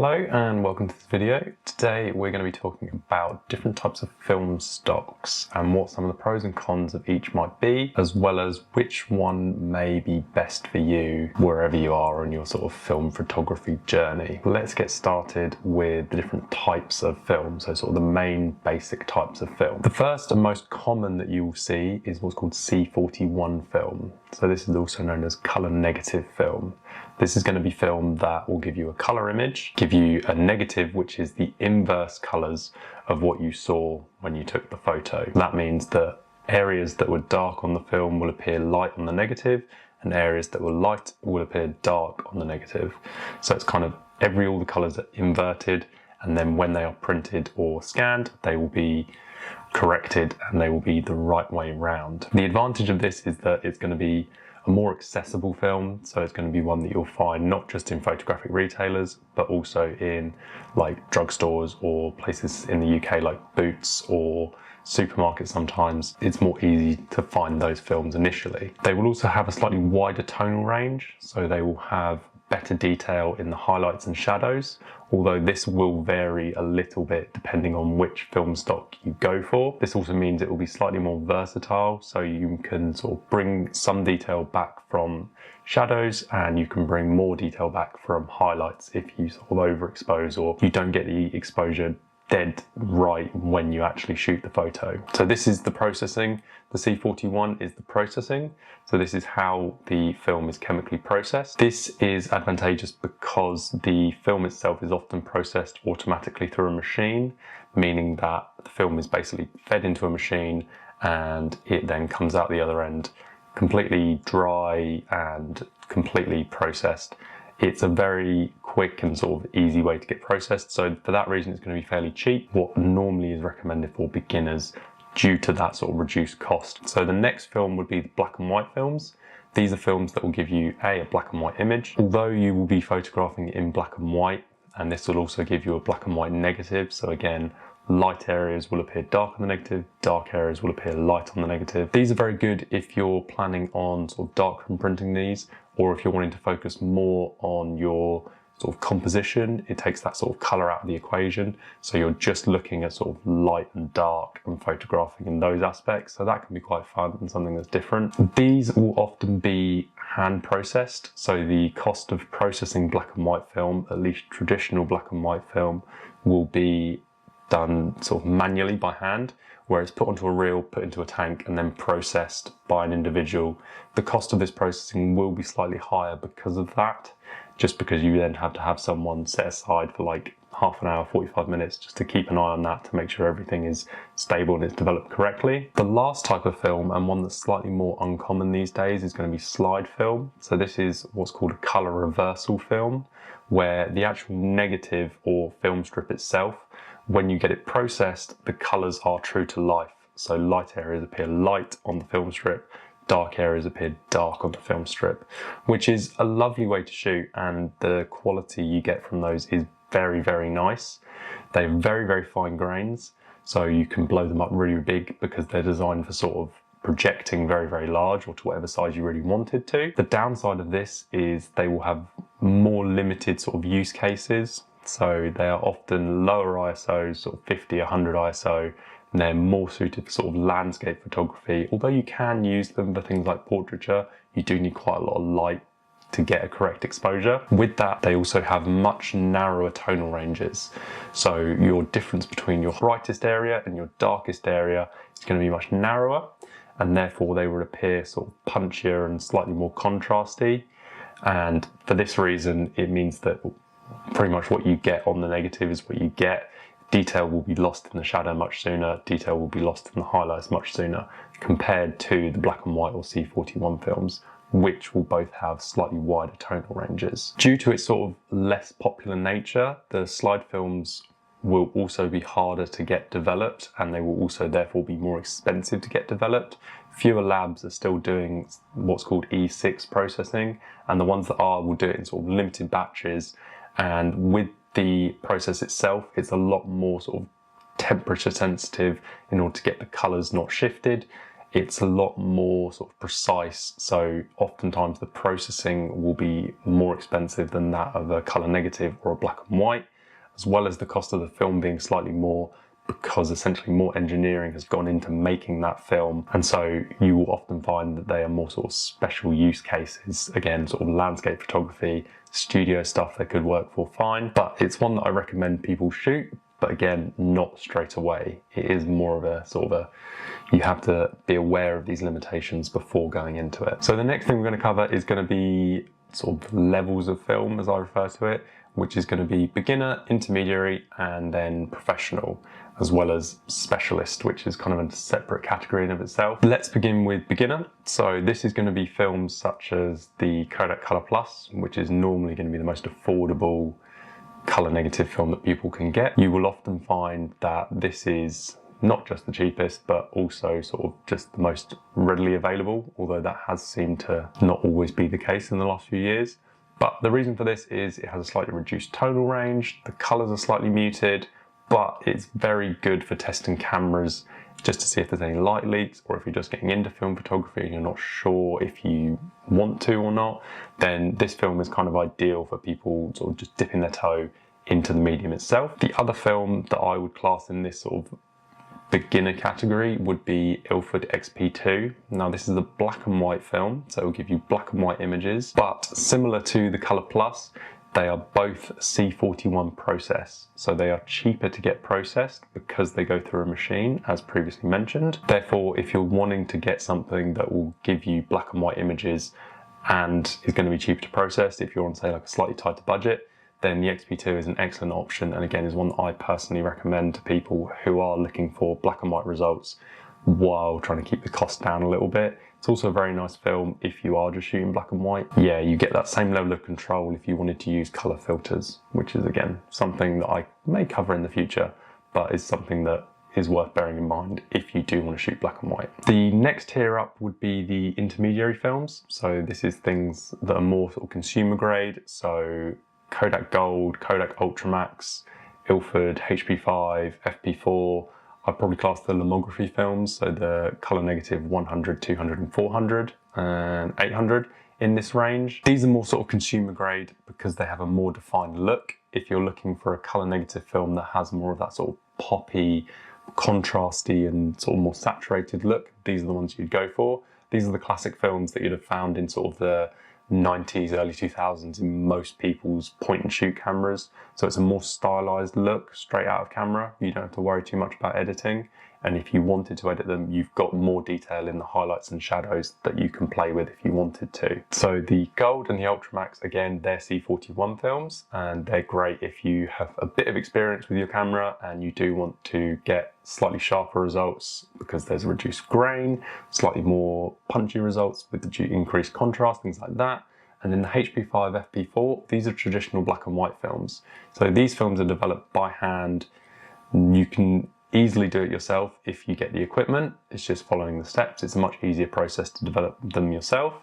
Hello and welcome to this video. Today we're going to be talking about different types of film stocks and what some of the pros and cons of each might be, as well as which one may be best for you wherever you are on your sort of film photography journey. Let's get started with the different types of film, so sort of the main basic types of film. The first and most common that you will see is what's called C41 film. So this is also known as color negative film. This is going to be film that will give you a color image, give you a negative, which is the inverse colors of what you saw when you took the photo. That means that areas that were dark on the film will appear light on the negative, and areas that were light will appear dark on the negative. So it's kind of all the colors are inverted, and then when they are printed or scanned, they will be corrected and they will be the right way round. The advantage of this is that it's going to be a more accessible film, so it's going to be one that you'll find not just in photographic retailers but also in like drugstores or places in the UK like Boots or supermarkets. Sometimes it's more easy to find those films initially. They will also have a slightly wider tonal range, so they will have better detail in the highlights and shadows, although this will vary a little bit depending on which film stock you go for. This also means it will be slightly more versatile, so you can sort of bring some detail back from shadows and you can bring more detail back from highlights if you sort of overexpose or you don't get the exposure dead right when you actually shoot the photo. So this is the processing. The C41 is the processing. So this is how the film is chemically processed. This is advantageous because the film itself is often processed automatically through a machine, meaning that the film is basically fed into a machine and it then comes out the other end completely dry and completely processed. It's a very quick and sort of easy way to get processed, so for that reason it's going to be fairly cheap, what normally is recommended for beginners due to that sort of reduced cost. So the next film would be the black and white films. These are films that will give you a black and white image, although you will be photographing in black and white, and this will also give you a black and white negative. So again, light areas will appear dark on the negative, dark areas will appear light on the negative. These are very good if you're planning on sort of darkroom printing these, or if you're wanting to focus more on your sort of composition. It takes that sort of colour out of the equation, so you're just looking at sort of light and dark and photographing in those aspects, so that can be quite fun and something that's different. These will often be hand processed, so the cost of processing black and white film, at least traditional black and white film, will be done sort of manually by hand, where it's put onto a reel, put into a tank and then processed by an individual. The cost of this processing will be slightly higher because of that, just because you then have to have someone set aside for like half an hour, 45 minutes just to keep an eye on that to make sure everything is stable and it's developed correctly. The last type of film, and one that's slightly more uncommon these days, is going to be slide film. So this is what's called a color reversal film, where the actual negative or film strip itself, when you get it processed, the colours are true to life. So light areas appear light on the film strip, dark areas appear dark on the film strip, which is a lovely way to shoot, and the quality you get from those is very, very nice. They're very, very fine grains, so you can blow them up really big because they're designed for sort of projecting very, very large or to whatever size you really wanted to. The downside of this is they will have more limited sort of use cases. So they are often lower ISO, sort of 50, 100 ISO, and they're more suited for sort of landscape photography. Although you can use them for things like portraiture, you do need quite a lot of light to get a correct exposure. With that, they also have much narrower tonal ranges. So your difference between your brightest area and your darkest area is going to be much narrower, and therefore they will appear sort of punchier and slightly more contrasty. And for this reason, it means that pretty much what you get on the negative is what you get. Detail will be lost in the shadow much sooner, detail will be lost in the highlights much sooner, compared to the black and white or C41 films, which will both have slightly wider tonal ranges. Due to its sort of less popular nature, the slide films will also be harder to get developed, and they will also therefore be more expensive to get developed. Fewer labs are still doing what's called E6 processing, and the ones that are will do it in sort of limited batches. And with the process itself, it's a lot more sort of temperature sensitive in order to get the colours not shifted. It's a lot more sort of precise, so oftentimes the processing will be more expensive than that of a colour negative or a black and white. as well as the cost of the film being slightly more, because essentially more engineering has gone into making that film. And so you will often find that they are more sort of special use cases. Again, sort of landscape photography, studio stuff they could work for fine, but it's one that I recommend people shoot. But again, not straight away. It is more of a sort of a, you have to be aware of these limitations before going into it. So the next thing we're going to cover is going to be sort of levels of film, as I refer to it, which is going to be beginner, intermediary, and then professional, as well as specialist, which is kind of a separate category in of itself. Let's begin with beginner. So this is going to be films such as the Kodak Color Plus, which is normally going to be the most affordable color negative film that people can get. You will often find that this is not just the cheapest, but also sort of just the most readily available, although that has seemed to not always be the case in the last few years. But the reason for this is it has a slightly reduced tonal range, the colors are slightly muted, but it's very good for testing cameras just to see if there's any light leaks, or if you're just getting into film photography and you're not sure if you want to or not, then this film is kind of ideal for people sort of just dipping their toe into the medium itself. The other film that I would class in this sort of beginner category would be Ilford XP2. Now this is a black and white film, so it will give you black and white images, but similar to the Color Plus, they are both C41 process, so they are cheaper to get processed because they go through a machine, as previously mentioned. Therefore, if you're wanting to get something that will give you black and white images and is going to be cheaper to process, if you're on, say, like a slightly tighter budget, then the XP2 is an excellent option, and again is one that I personally recommend to people who are looking for black and white results while trying to keep the cost down a little bit. It's also a very nice film if you are just shooting black and white. Yeah, you get that same level of control if you wanted to use colour filters, which is again something that I may cover in the future, but is something that is worth bearing in mind if you do want to shoot black and white. The next tier up would be the intermediary films. So this is things that are more sort of consumer grade. So Kodak Gold, Kodak Ultramax, Ilford, HP5, FP4. I'd probably class the lomography films, so the colour negative 100, 200 and 400 and 800 in this range. These are more sort of consumer grade because they have a more defined look. If you're looking for a colour negative film that has more of that sort of poppy, contrasty and sort of more saturated look, these are the ones you'd go for. These are the classic films that you'd have found in sort of the 90s, early 2000s in most people's point and shoot cameras. So it's a more stylized look straight out of camera. You don't have to worry too much about editing. And if you wanted to edit them, you've got more detail in the highlights and shadows that you can play with if you wanted to. So the Gold and the Ultramax, again, they're C41 films, and they're great if you have a bit of experience with your camera and you do want to get slightly sharper results because there's a reduced grain, slightly more punchy results with the increased contrast, things like that. And then the HP5 FP4, these are traditional black and white films. So these films are developed by hand. You can easily do it yourself if you get the equipment. It's just following the steps. It's a much easier process to develop them yourself.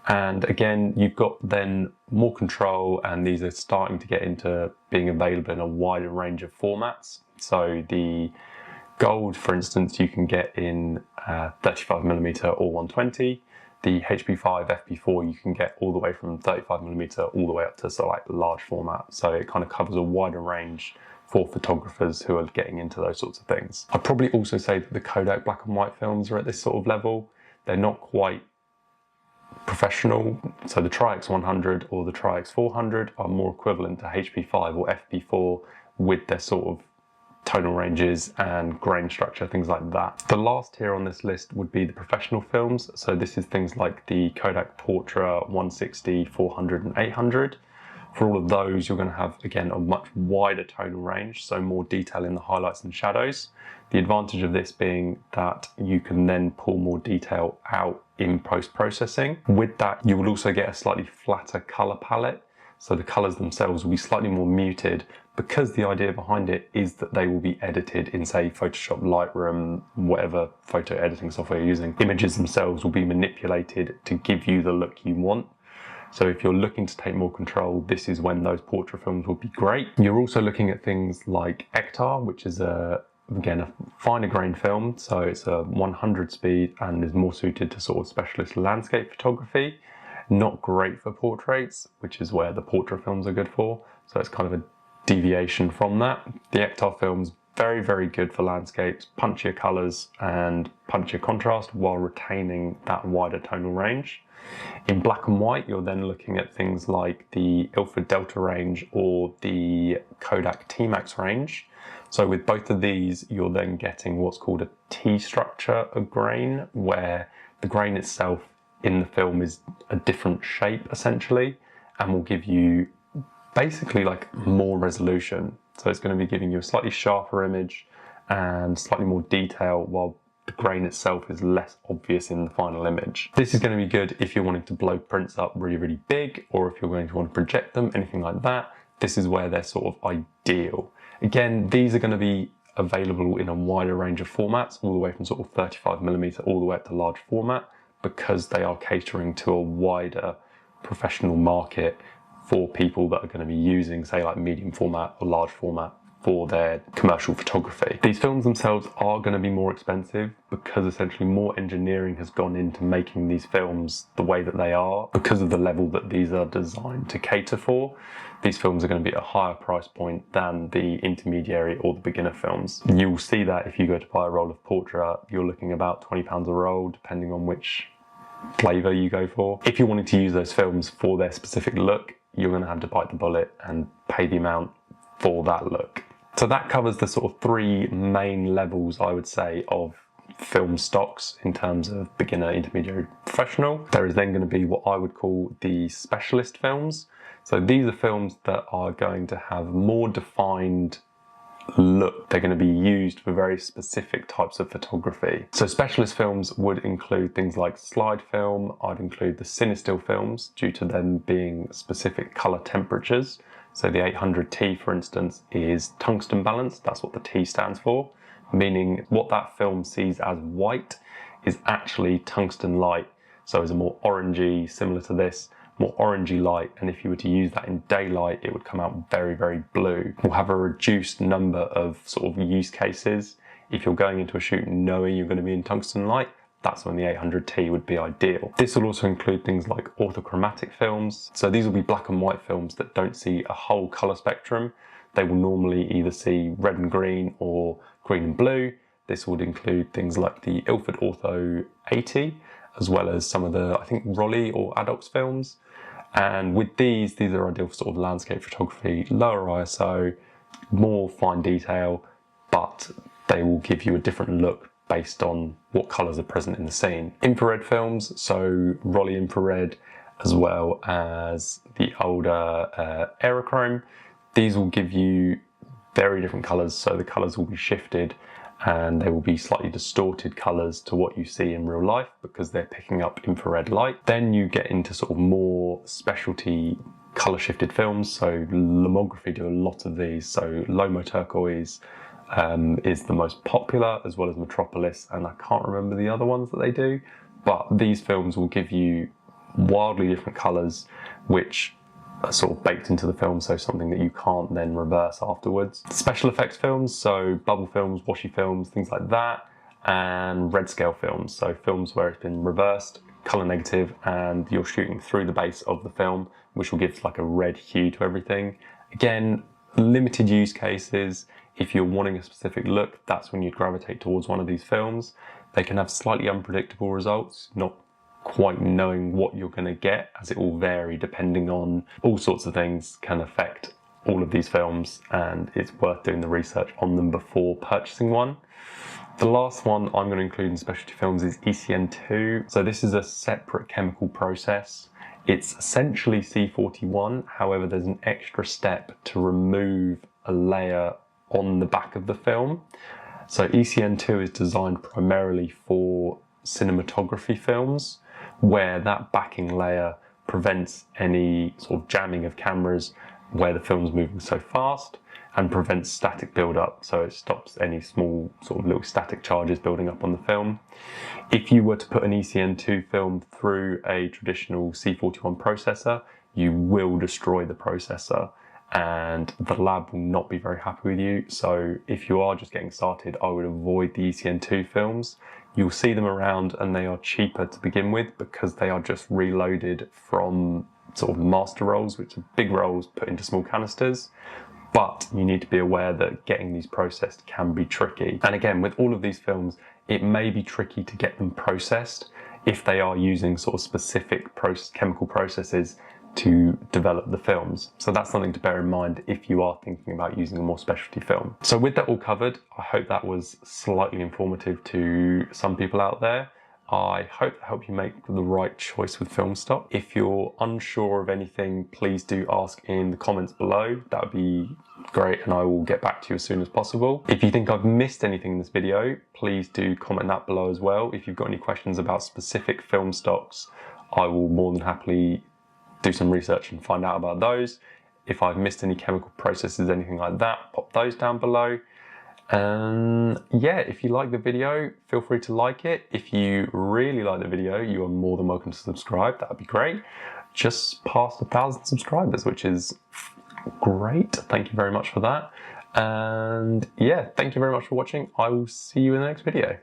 And again, you've got then more control, and these are starting to get into being available in a wider range of formats. So the Gold, for instance, you can get in 35mm or 120. The HP5 FP4 you can get all the way from 35mm all the way up to sort of like large format. So it kind of covers a wider range for photographers who are getting into those sorts of things. I'd probably also say that the Kodak black and white films are at this sort of level. They're not quite professional. So the Tri-X 100 or the Tri-X 400 are more equivalent to HP5 or FP4 with their sort of tonal ranges and grain structure, things like that. The last tier on this list would be the professional films. So this is things like the Kodak Portra 160, 400 and 800. For all of those, you're going to have, again, a much wider tonal range, so more detail in the highlights and shadows. The advantage of this being that you can then pull more detail out in post-processing. With that, you will also get a slightly flatter colour palette, so the colours themselves will be slightly more muted, because the idea behind it is that they will be edited in, say, Photoshop, Lightroom, whatever photo editing software you're using. Images themselves will be manipulated to give you the look you want. So if you're looking to take more control, this is when those portrait films will be great. You're also looking at things like Ektar, which is again a finer grain film. So it's a 100 speed and is more suited to sort of specialist landscape photography. Not great for portraits, which is where the portrait films are good for. So it's kind of a deviation from that. The Ektar film's very, very good for landscapes, punchier colours and punchier contrast while retaining that wider tonal range. In black and white, you're then looking at things like the Ilford Delta range or the Kodak T-Max range. So with both of these, you're then getting what's called a T structure of grain, where the grain itself in the film is a different shape essentially, and will give you basically like more resolution. So it's going to be giving you a slightly sharper image and slightly more detail, while the grain itself is less obvious in the final image. This is going to be good if you're wanting to blow prints up really, really big, or if you're going to want to project them, anything like that. This is where they're sort of ideal. Again, these are going to be available in a wider range of formats, all the way from sort of 35mm all the way up to large format, because they are catering to a wider professional market for people that are going to be using, say, like medium format or large format for their commercial photography. These films themselves are going to be more expensive because essentially more engineering has gone into making these films the way that they are, because of the level that these are designed to cater for. These films are going to be at a higher price point than the intermediary or the beginner films. You'll see that if you go to buy a roll of Portra, you're looking about £20 a roll, depending on which flavour you go for. If you're wanting to use those films for their specific look, you're going to have to bite the bullet and pay the amount for that look. So that covers the sort of three main levels, I would say, of film stocks in terms of beginner, intermediary, professional. There is then going to be what I would call the specialist films. So these are films that are going to have more defined look. They're going to be used for very specific types of photography. So specialist films would include things like slide film. I'd include the Cinestill films due to them being specific colour temperatures. So the 800T, for instance, is tungsten balanced. That's what the T stands for, meaning what that film sees as white is actually tungsten light. So it's a more orangey, similar to this, more orangey light, and if you were to use that in daylight, it would come out very, very blue. We'll have a reduced number of sort of use cases. If you're going into a shoot knowing you're going to be in tungsten light, that's when the 800T would be ideal. This will also include things like orthochromatic films. So these will be black and white films that don't see a whole colour spectrum. They will normally either see red and green or green and blue. This would include things like the Ilford Ortho 80, as well as some of the, I think, Rolly or Adox films. And with these are ideal for sort of landscape photography, lower ISO, more fine detail, but they will give you a different look based on what colours are present in the scene. Infrared films, so Rolly infrared, as well as the older Aerochrome. These will give you very different colours, so the colours will be shifted and they will be slightly distorted colours to what you see in real life because they're picking up infrared light. Then you get into sort of more specialty colour shifted films, so Lomography do a lot of these, so Lomo Turquoise is the most popular, as well as Metropolis, and I can't remember the other ones that they do, but these films will give you wildly different colours which are sort of baked into the film, so something that you can't then reverse afterwards. Special effects films, so bubble films, washy films, things like that, and red scale films, so films where it's been reversed, colour negative, and you're shooting through the base of the film, which will give like a red hue to everything. Again, limited use cases. If you're wanting a specific look, that's when you'd gravitate towards one of these films. They can have slightly unpredictable results, not quite knowing what you're going to get, as it will vary depending on all sorts of things can affect all of these films, and it's worth doing the research on them before purchasing one. The last one I'm going to include in specialty films is ECN2. So this is a separate chemical process. It's essentially C41, however there's an extra step to remove a layer on the back of the film. So ECN2 is designed primarily for cinematography films, where that backing layer prevents any sort of jamming of cameras where the film's moving so fast, and prevents static build-up, so it stops any small sort of little static charges building up on the film. If you were to put an ECN2 film through a traditional C41 processor, you will destroy the processor, and the lab will not be very happy with you. So if you are just getting started, I would avoid the ECN2 films. You'll see them around and they are cheaper to begin with because they are just reloaded from sort of master rolls, which are big rolls put into small canisters. but you need to be aware that getting these processed can be tricky. And again, with all of these films, it may be tricky to get them processed if they are using sort of specific chemical processes to develop the films. So that's something to bear in mind if you are thinking about using a more specialty film. So with that all covered, I hope that was slightly informative to some people out there. I hope that helped you make the right choice with film stock. If you're unsure of anything, please do ask in the comments below. That would be great, and I will get back to you as soon as possible. If you think I've missed anything in this video, please do comment that below as well. If you've got any questions about specific film stocks, I will more than happily do some research and find out about those. If I've missed any chemical processes, anything like that, pop those down below. And yeah, if you like the video, feel free to like it. If you really like the video, you are more than welcome to subscribe. That would be great. Just past 1,000 subscribers, which is great. Thank you very much for that. And yeah, thank you very much for watching. I will see you in the next video.